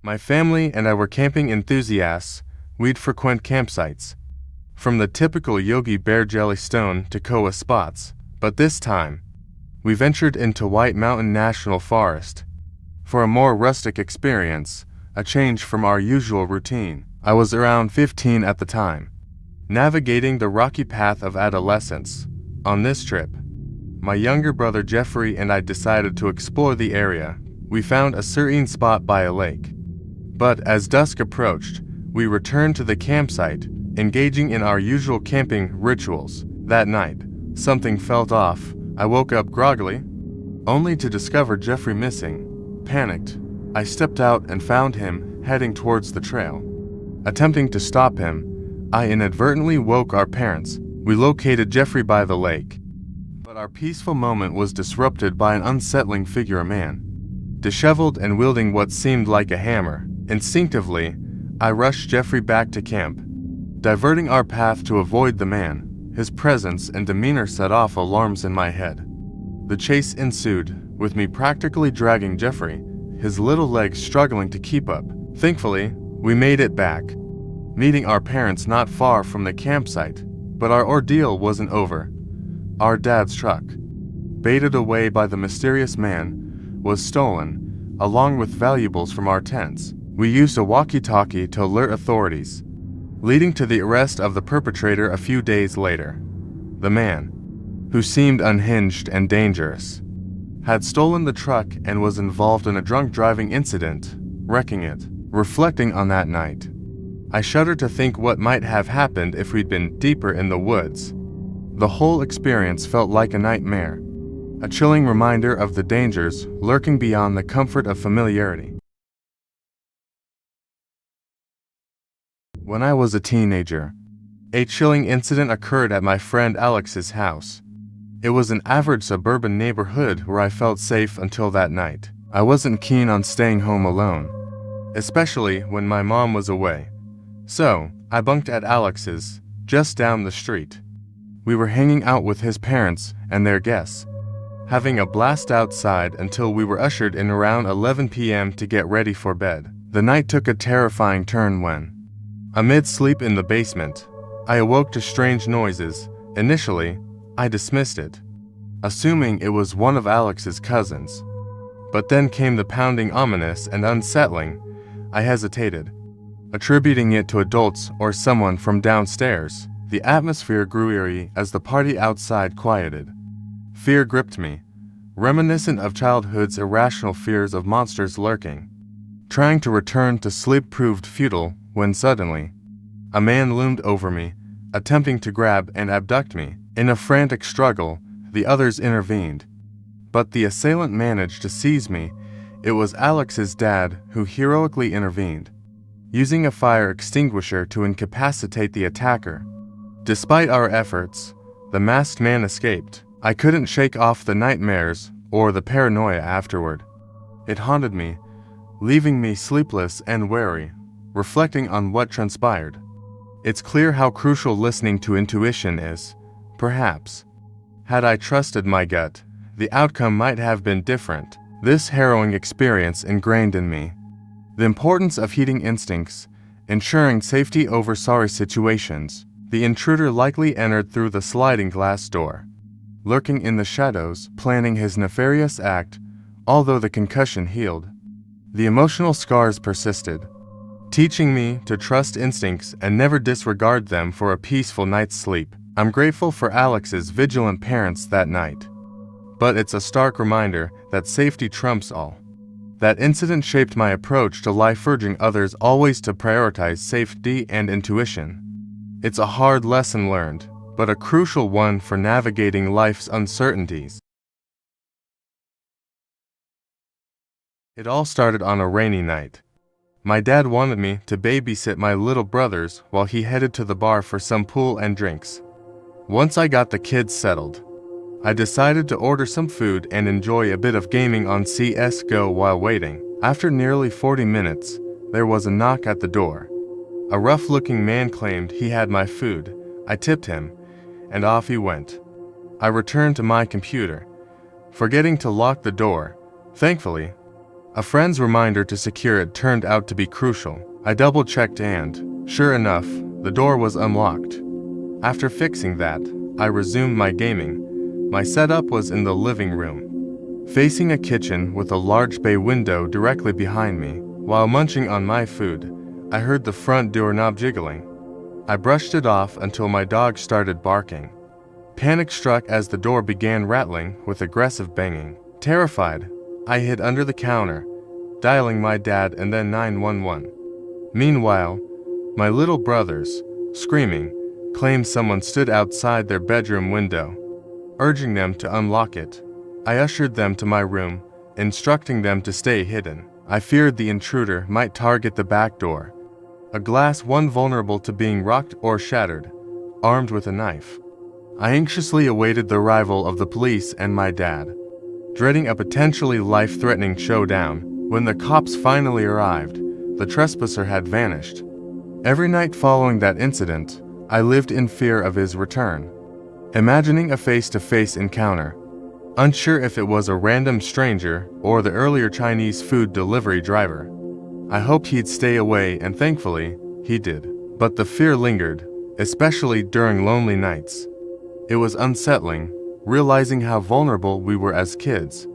My family and I were camping enthusiasts. We'd frequent campsites, from the typical Yogi Bear Jellystone to Koa spots, but this time, we ventured into White Mountain National Forest for a more rustic experience, a change from our usual routine. I was around 15 at the time, navigating the rocky path of adolescence. On this trip, my younger brother Jeffrey and I decided to explore the area. We found a serene spot by a lake, but as dusk approached, we returned to the campsite, engaging in our usual camping rituals. That night, something felt off. I woke up groggily, only to discover Jeffrey missing. Panicked, I stepped out and found him heading towards the trail. Attempting to stop him, I inadvertently woke our parents. We located Jeffrey by the lake, but our peaceful moment was disrupted by an unsettling figure, a man, disheveled and wielding what seemed like a hammer. Instinctively, I rushed Jeffrey back to camp, diverting our path to avoid the man. His presence and demeanor set off alarms in my head. The chase ensued, with me practically dragging Jeffrey, his little legs struggling to keep up. Thankfully, we made it back, meeting our parents not far from the campsite. But our ordeal wasn't over. Our dad's truck, baited away by the mysterious man, was stolen, along with valuables from our tents. We used a walkie-talkie to alert authorities, leading to the arrest of the perpetrator a few days later. The man, who seemed unhinged and dangerous, had stolen the truck and was involved in a drunk driving incident, wrecking it. Reflecting on that night, I shudder to think what might have happened if we'd been deeper in the woods. The whole experience felt like a nightmare, a chilling reminder of the dangers lurking beyond the comfort of familiarity. When I was a teenager, a chilling incident occurred at my friend Alex's house. It was an average suburban neighborhood where I felt safe until that night. I wasn't keen on staying home alone, especially when my mom was away. So, I bunked at Alex's, just down the street. We were hanging out with his parents and their guests, having a blast outside until we were ushered in around 11 p.m. to get ready for bed. The night took a terrifying turn when, amid sleep in the basement, I awoke to strange noises. Initially, I dismissed it, assuming it was one of Alex's cousins. But then came the pounding, ominous and unsettling. I hesitated, attributing it to adults or someone from downstairs. The atmosphere grew eerie as the party outside quieted. Fear gripped me, reminiscent of childhood's irrational fears of monsters lurking. Trying to return to sleep proved futile when suddenly, a man loomed over me, attempting to grab and abduct me. In a frantic struggle, the others intervened, but the assailant managed to seize me. It was Alex's dad who heroically intervened, using a fire extinguisher to incapacitate the attacker. Despite our efforts, the masked man escaped. I couldn't shake off the nightmares or the paranoia afterward. It haunted me, leaving me sleepless and wary, reflecting on what transpired. It's clear how crucial listening to intuition is. Perhaps, had I trusted my gut, the outcome might have been different. This harrowing experience ingrained in me the importance of heeding instincts, ensuring safety over sorry situations. The intruder likely entered through the sliding glass door, lurking in the shadows, planning his nefarious act. Although the concussion healed, the emotional scars persisted, teaching me to trust instincts and never disregard them for a peaceful night's sleep. I'm grateful for Alex's vigilant parents that night, but it's a stark reminder that safety trumps all. That incident shaped my approach to life, urging others always to prioritize safety and intuition. It's a hard lesson learned, but a crucial one for navigating life's uncertainties. It all started on a rainy night. My dad wanted me to babysit my little brothers while he headed to the bar for some pool and drinks. Once I got the kids settled, I decided to order some food and enjoy a bit of gaming on CS:GO while waiting. After nearly 40 minutes, there was a knock at the door. A rough-looking man claimed he had my food. I tipped him, and off he went. I returned to my computer, forgetting to lock the door. Thankfully, A friend's reminder to secure it turned out to be crucial. I double-checked and, sure enough, the door was unlocked. After fixing that, I resumed my gaming. My setup was in the living room, facing a kitchen with a large bay window directly behind me. While munching on my food, I heard the front doorknob jiggling. I brushed it off until my dog started barking. Panic struck as the door began rattling with aggressive banging. Terrified, I hid under the counter, dialing my dad and then 911. Meanwhile, my little brothers, screaming, claimed someone stood outside their bedroom window, urging them to unlock it. I ushered them to my room, instructing them to stay hidden. I feared the intruder might target the back door, a glass one vulnerable to being rocked or shattered, armed with a knife. I anxiously awaited the arrival of the police and my dad, dreading a potentially life-threatening showdown. When the cops finally arrived, the trespasser had vanished. Every night following that incident, I lived in fear of his return, imagining a face-to-face encounter, unsure if it was a random stranger or the earlier Chinese food delivery driver. I hoped he'd stay away, and thankfully, he did. But the fear lingered, especially during lonely nights. It was unsettling, realizing how vulnerable we were as kids.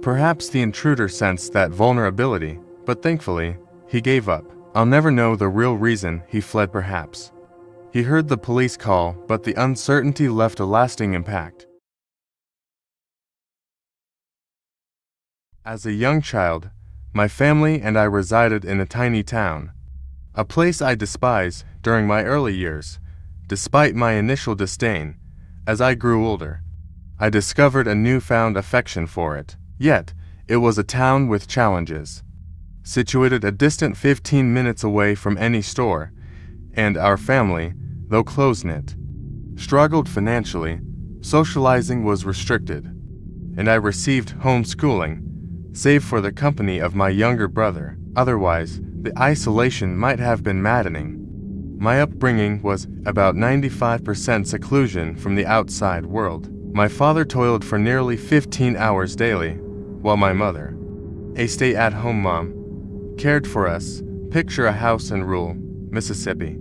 Perhaps the intruder sensed that vulnerability, but thankfully, he gave up. I'll never know the real reason he fled. Perhaps he heard the police call, but the uncertainty left a lasting impact. As a young child, my family and I resided in a tiny town, a place I despised during my early years. Despite my initial disdain, as I grew older, I discovered a newfound affection for it. Yet, it was a town with challenges. Situated a distant 15 minutes away from any store, and our family, though close-knit, struggled financially. Socializing was restricted, and I received homeschooling, save for the company of my younger brother. Otherwise, the isolation might have been maddening. My upbringing was about 95% seclusion from the outside world. My father toiled for nearly 15 hours daily, while my mother, a stay-at-home mom, cared for us. Picture a house in rural Mississippi,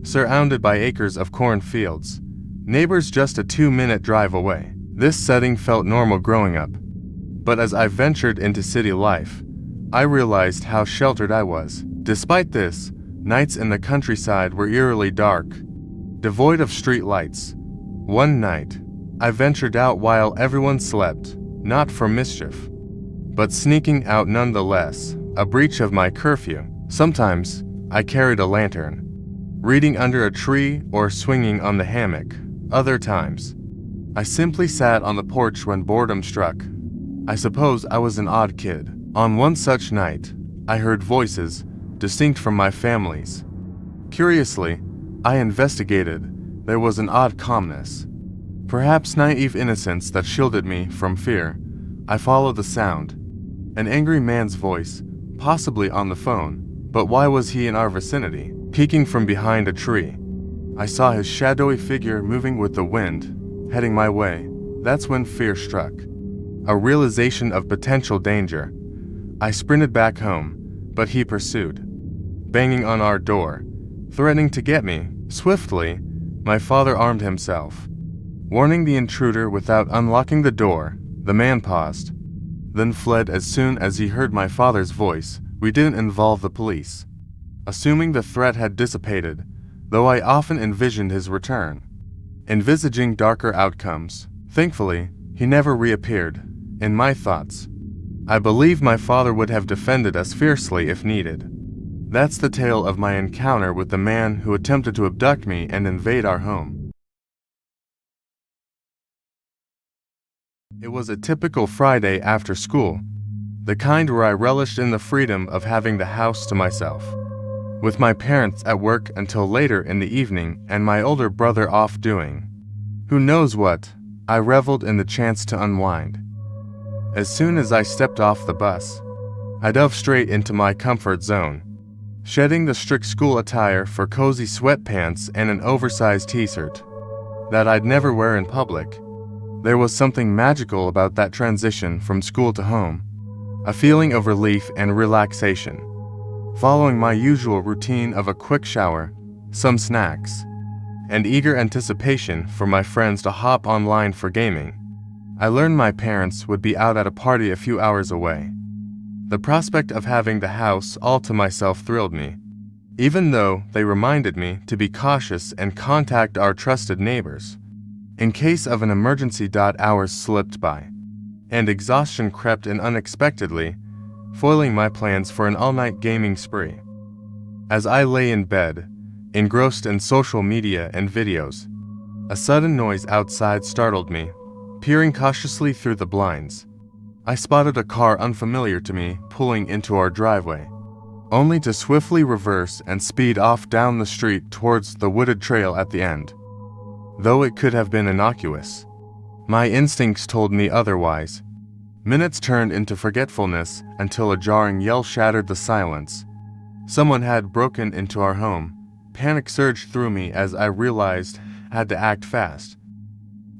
surrounded by acres of cornfields, neighbors just a 2-minute drive away. This setting felt normal growing up. But as I ventured into city life, I realized how sheltered I was. Despite this, nights in the countryside were eerily dark, devoid of street lights. One night, I ventured out while everyone slept, not for mischief, but sneaking out nonetheless, a breach of my curfew. Sometimes, I carried a lantern, reading under a tree or swinging on the hammock. Other times, I simply sat on the porch when boredom struck. I suppose I was an odd kid. On one such night, I heard voices, distinct from my family's. Curiously, I investigated. There was an odd calmness, perhaps naive innocence that shielded me from fear. I followed the sound. An angry man's voice, possibly on the phone, but why was he in our vicinity? Peeking from behind a tree, I saw his shadowy figure moving with the wind, heading my way. That's when fear struck. A realization of potential danger. I sprinted back home, but he pursued, banging on our door, threatening to get me. Swiftly, my father armed himself, warning the intruder without unlocking the door. The man paused, then fled as soon as he heard my father's voice. We didn't involve the police, assuming the threat had dissipated, though I often envisioned his return, envisaging darker outcomes. Thankfully, he never reappeared. In my thoughts, I believe my father would have defended us fiercely if needed. That's the tale of my encounter with the man who attempted to abduct me and invade our home. It was a typical Friday after school, the kind where I relished in the freedom of having the house to myself, with my parents at work until later in the evening and my older brother off doing who knows what. I reveled in the chance to unwind. As soon as I stepped off the bus, I dove straight into my comfort zone, shedding the strict school attire for cozy sweatpants and an oversized t-shirt that I'd never wear in public. There was something magical about that transition from school to home. a feeling of relief and relaxation. Following my usual routine of a quick shower, some snacks, and eager anticipation for my friends to hop online for gaming, I learned my parents would be out at a party a few hours away. The prospect of having the house all to myself thrilled me, even though they reminded me to be cautious and contact our trusted neighbors in case of an emergency. Hours slipped by, and exhaustion crept in unexpectedly, foiling my plans for an all-night gaming spree. As I lay in bed, engrossed in social media and videos, a sudden noise outside startled me. Peering cautiously through the blinds, I spotted a car unfamiliar to me pulling into our driveway, only to swiftly reverse and speed off down the street towards the wooded trail at the end. Though it could have been innocuous, my instincts told me otherwise. Minutes turned into forgetfulness until a jarring yell shattered the silence. Someone had broken into our home. Panic surged through me as I realized I had to act fast.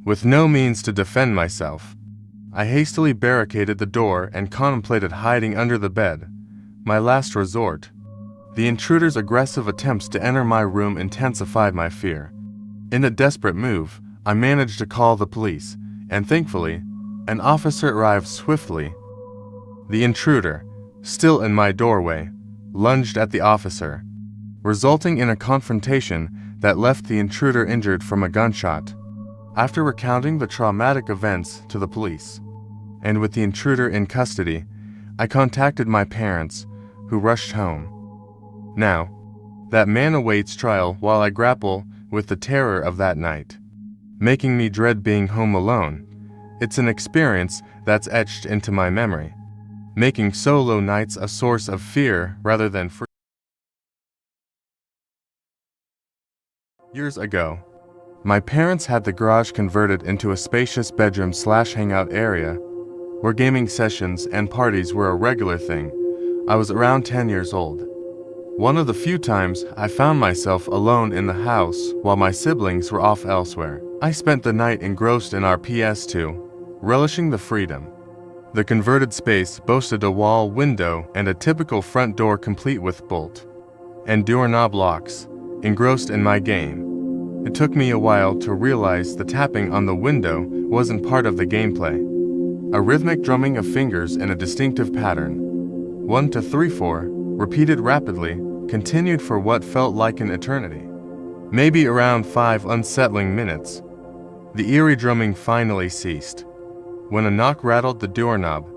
With no means to defend myself, I hastily barricaded the door and contemplated hiding under the bed, my last resort. The intruder's aggressive attempts to enter my room intensified my fear. In a desperate move, I managed to call the police, and thankfully, an officer arrived swiftly. The intruder, still in my doorway, lunged at the officer, resulting in a confrontation that left the intruder injured from a gunshot. After recounting the traumatic events to the police, and with the intruder in custody, I contacted my parents, who rushed home. Now, that man awaits trial while I grapple with the terror of that night, making me dread being home alone. It's an experience that's etched into my memory, making solo nights a source of fear rather than freedom. Years ago, my parents had the garage converted into a spacious bedroom/hangout area where gaming sessions and parties were a regular thing. I was around 10 years old. One of the few times I found myself alone in the house while my siblings were off elsewhere. I spent the night engrossed in our PS2, relishing the freedom. The converted space boasted a wall window and a typical front door complete with bolt and doorknob locks. Engrossed in my game, it took me a while to realize the tapping on the window wasn't part of the gameplay. A rhythmic drumming of fingers in a distinctive pattern, 1 2 3 4, repeated rapidly, continued for what felt like an eternity. Maybe around 5 unsettling minutes, the eerie drumming finally ceased. When a knock rattled the doorknob,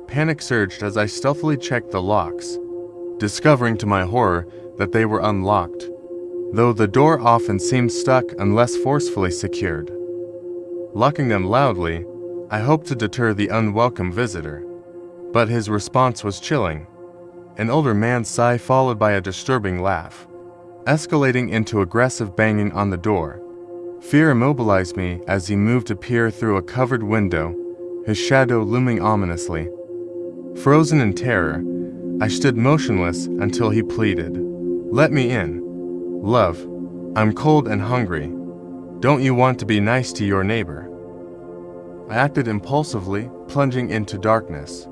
panic surged as I stealthily checked the locks, discovering to my horror that they were unlocked, though the door often seemed stuck unless forcefully secured. Locking them loudly, I hoped to deter the unwelcome visitor, but his response was chilling. An older man's sigh followed by a disturbing laugh, escalating into aggressive banging on the door. Fear immobilized me as he moved to peer through a covered window, his shadow looming ominously. Frozen in terror, I stood motionless until he pleaded, "Let me in. Love, I'm cold and hungry. Don't you want to be nice to your neighbor?" I acted impulsively, plunging into darkness,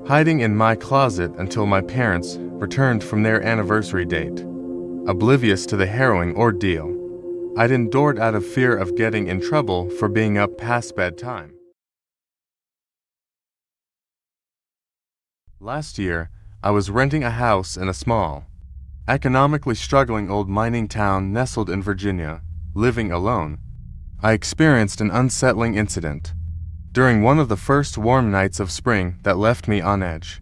hiding in my closet until my parents returned from their anniversary date. Oblivious to the harrowing ordeal, I'd endured out of fear of getting in trouble for being up past bedtime. Last year, I was renting a house in a small, economically struggling old mining town nestled in Virginia. Living alone, I experienced an unsettling incident during one of the first warm nights of spring that left me on edge.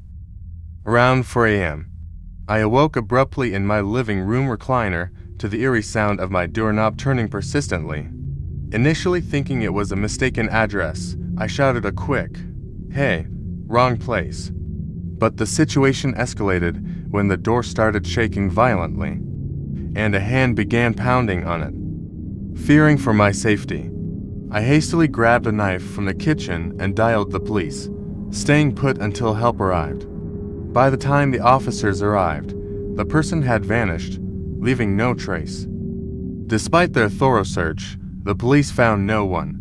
Around 4 a.m., I awoke abruptly in my living room recliner to the eerie sound of my doorknob turning persistently. Initially thinking it was a mistaken address, I shouted a quick, "Hey, wrong place." But the situation escalated when the door started shaking violently, and a hand began pounding on it. Fearing for my safety, I hastily grabbed a knife from the kitchen and dialed the police, staying put until help arrived. By the time the officers arrived, the person had vanished, leaving no trace. Despite their thorough search, the police found no one.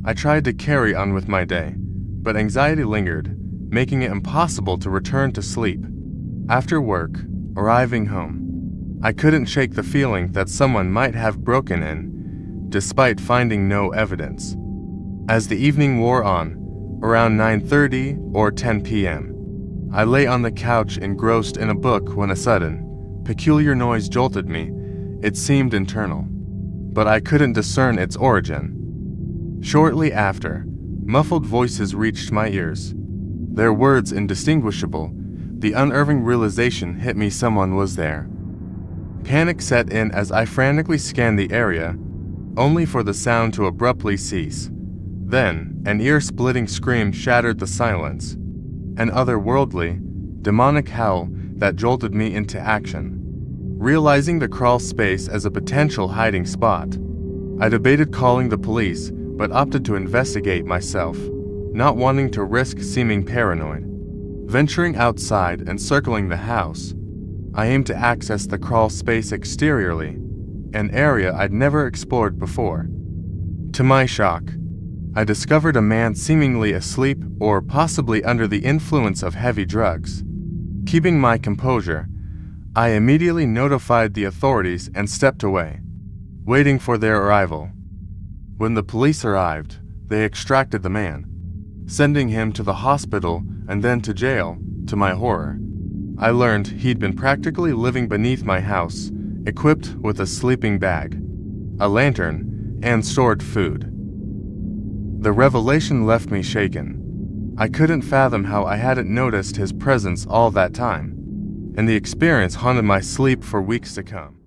I tried to carry on with my day, but anxiety lingered, making it impossible to return to sleep. After work, arriving home, I couldn't shake the feeling that someone might have broken in, despite finding no evidence. As the evening wore on, around 9:30 or 10 p.m., I lay on the couch engrossed in a book when a sudden, peculiar noise jolted me. It seemed internal, but I couldn't discern its origin. Shortly after, muffled voices reached my ears. Their words indistinguishable. The unnerving realization hit me someone was there. Panic set in as I frantically scanned the area, only for the sound to abruptly cease. Then, an ear-splitting scream shattered the silence. An otherworldly, demonic howl that jolted me into action. Realizing the crawl space as a potential hiding spot, I debated calling the police, but opted to investigate myself, not wanting to risk seeming paranoid. Venturing outside and circling the house, I aimed to access the crawl space exteriorly, an area I'd never explored before. To my shock, I discovered a man seemingly asleep or possibly under the influence of heavy drugs. Keeping my composure, I immediately notified the authorities and stepped away, waiting for their arrival. When the police arrived, they extracted the man, sending him to the hospital and then to jail. To my horror, I learned he'd been practically living beneath my house, equipped with a sleeping bag, a lantern, and stored food. The revelation left me shaken. I couldn't fathom how I hadn't noticed his presence all that time, and the experience haunted my sleep for weeks to come.